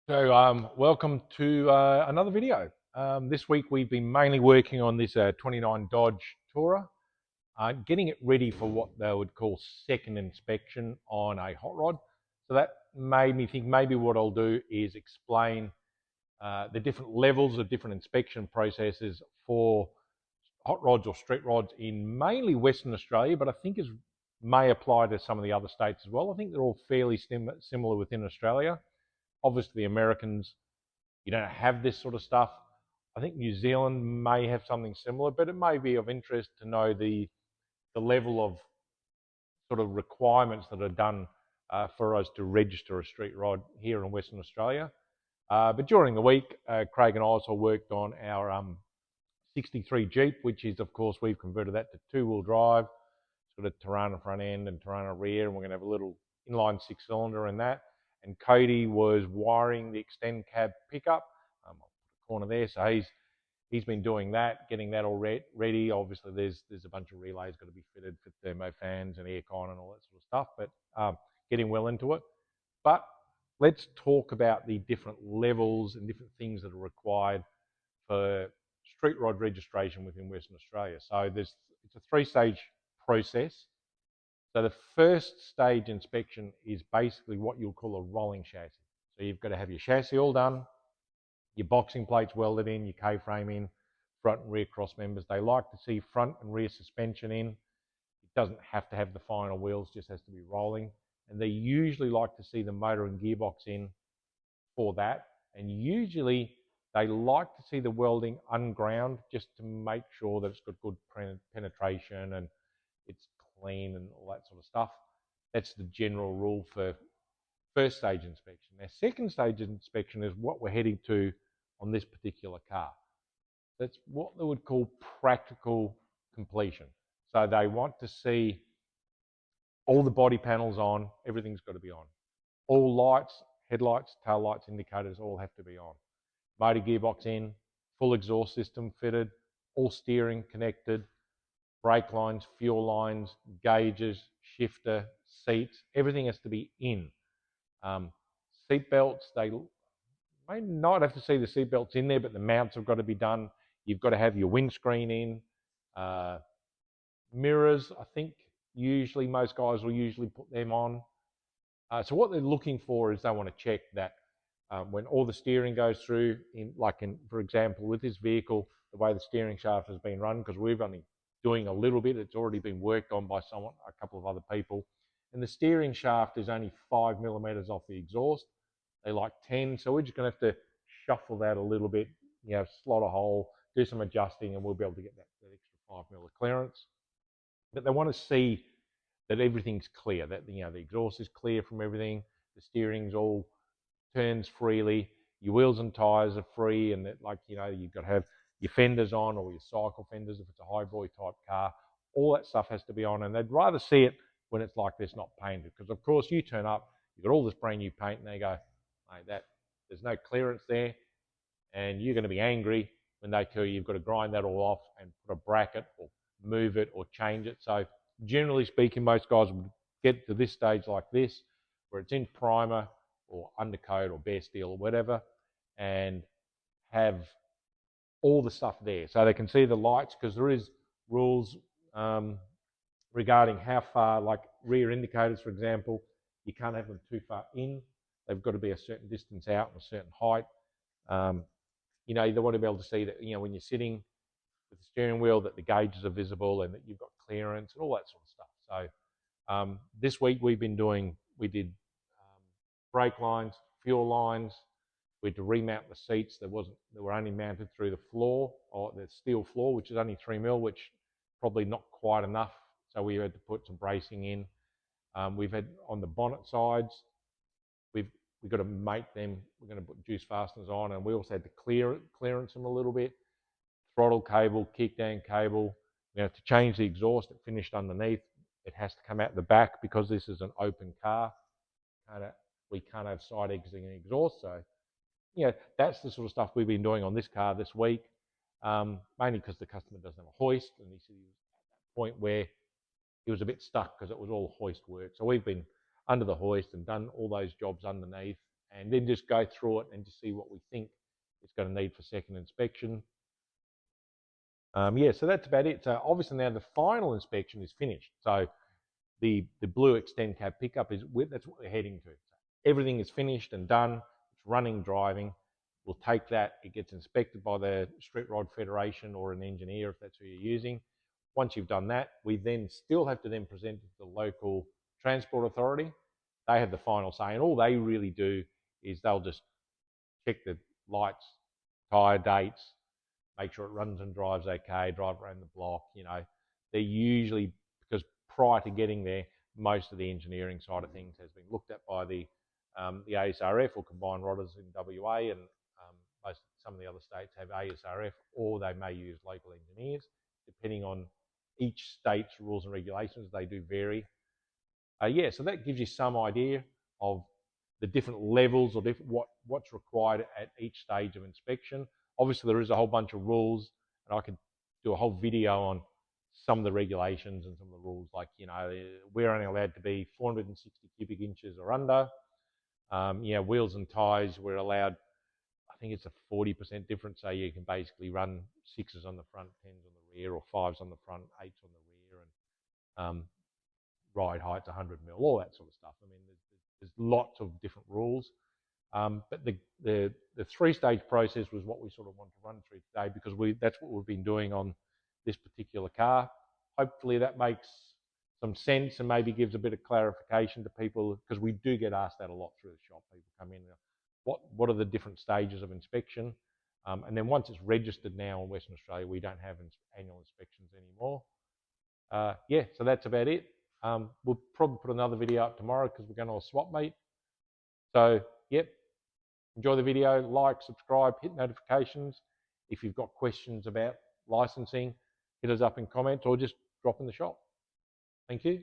Welcome to another video. This week we've been mainly working on this 29 Dodge Tourer, getting it ready for what they would call second inspection on a hot rod. So that made me think maybe what I'll do is explain the different levels of different inspection processes for hot rods or street rods in mainly Western Australia, but I think it may apply to some of the other states as well. I think they're all fairly similar within Australia. Obviously, the Americans, you don't have this sort of stuff. I think New Zealand may have something similar, but it may be of interest to know the level of sort of requirements that are done for us to register a street rod here in Western Australia. But during the week, Craig and I also worked on our 63 Jeep, which is, of course, we've converted that to two-wheel drive, sort of Torana front end and Torana rear, and we're going to have a little inline six-cylinder in that. And Cody was wiring the extend cab pickup. I'll put a corner there, so he's been doing that, getting that all ready. Obviously, there's a bunch of relays got to be fitted for thermo fans and aircon and all that sort of stuff, but getting well into it. But let's talk about the different levels and different things that are required for street rod registration within Western Australia. So it's a three-stage process. So the first stage inspection is basically what you'll call a rolling chassis. So you've got to have your chassis all done, your boxing plates welded in, your K-frame in, front and rear cross members. They like to see front and rear suspension in. It doesn't have to have the final wheels, just has to be rolling. And they usually like to see the motor and gearbox in for that. And usually they like to see the welding unground just to make sure that it's got good penetration and it's clean and all that sort of stuff. That's the general rule for first stage inspection. Now, second stage inspection is what we're heading to on this particular car. That's what they would call practical completion. So they want to see all the body panels on, everything's got to be on. All lights, headlights, tail lights, indicators all have to be on. Motor gearbox in, full exhaust system fitted, all steering connected, brake lines, fuel lines, gauges, shifter, seats, everything has to be in. Seat belts, they may not have to see the seat belts in there, but the mounts have got to be done. You've got to have your windscreen in. Mirrors, I think usually most guys will usually put them on. So what they're looking for is they want to check that when all the steering goes through, for example, with this vehicle, the way the steering shaft has been run, because we've only doing a little bit, it's already been worked on by someone, a couple of other people, and the steering shaft is only 5 millimeters off the exhaust. They like 10, so we're just going to have to shuffle that a little bit, slot a hole, do some adjusting, and we'll be able to get that extra 5 mil of clearance. But they want to see that everything's clear, that the exhaust is clear from everything, the steering's all turns freely, your wheels and tires are free, and that you've got to have your fenders on, or your cycle fenders if it's a highboy type car. All that stuff has to be on, and they'd rather see it when it's like this, not painted. Because of course you turn up, you've got all this brand new paint, and they go, mate, there's no clearance there, and you're going to be angry when they tell you you've got to grind that all off and put a bracket or move it or change it. So generally speaking, most guys would get to this stage like this, where it's in primer or undercoat or bare steel or whatever, and have all the stuff there. So they can see the lights, because there is rules regarding how far, like rear indicators, for example, you can't have them too far in. They've got to be a certain distance out and a certain height. They want to be able to see that, when you're sitting with the steering wheel, that the gauges are visible and that you've got clearance and all that sort of stuff. So this week we did brake lines, fuel lines. We had to remount the seats. They were only mounted through the floor, or the steel floor, which is only 3 mil, which probably not quite enough. So we had to put some bracing in. We've had on the bonnet sides, we've got to make them. We're going to put juice fasteners on, and we also had to clearance them a little bit. Throttle cable, kickdown cable. We have to change the exhaust. It finished underneath. It has to come out the back because this is an open car. We can't have side exiting exhaust. So, that's the sort of stuff we've been doing on this car this week, mainly because the customer doesn't have a hoist, and he said he was at that point where he was a bit stuck because it was all hoist work. So we've been under the hoist and done all those jobs underneath, and then just go through it and just see what we think it's going to need for second inspection. Yeah, so that's about it. So obviously now the final inspection is finished. So the blue extend cab pickup that's what we're heading to. So everything is finished and done. It's running, driving. We'll take that. It gets inspected by the Street Rod Federation or an engineer if that's who you're using. Once you've done that, we then still have to then present it to the local transport authority. They have the final say, and all they really do is they'll just check the lights, tyre dates, make sure it runs and drives okay, drive around the block. You know, they're usually, because prior to getting there, most of the engineering side of things has been looked at by the ASRF or Combined Rodders in WA, and some of the other states have ASRF, or they may use local engineers, depending on each state's rules and regulations. They do vary. Yeah, so that gives you some idea of the different levels or what's required at each stage of inspection. Obviously, there is a whole bunch of rules, and I could do a whole video on some of the regulations and some of the rules, like, you know, we're only allowed to be 460 cubic inches or under. You know, wheels and tyres, we're allowed, I think it's a 40% difference, so you can basically run 6s on the front, 10s on the rear, or 5s on the front, 8s on the rear, and ride height's 100 mil, all that sort of stuff. I mean, there's lots of different rules. But the three-stage process was what we sort of want to run through today, because that's what we've been doing on this particular car. Hopefully that makes some sense and maybe gives a bit of clarification to people, because we do get asked that a lot through the shop. People come in, what are the different stages of inspection? And then once it's registered now in Western Australia, we don't have annual inspections anymore. Yeah, so that's about it. We'll probably put another video up tomorrow because we're going to a swap meet. So, yep, enjoy the video, like, subscribe, hit notifications. If you've got questions about licensing, hit us up in comments or just drop in the shop. Thank you.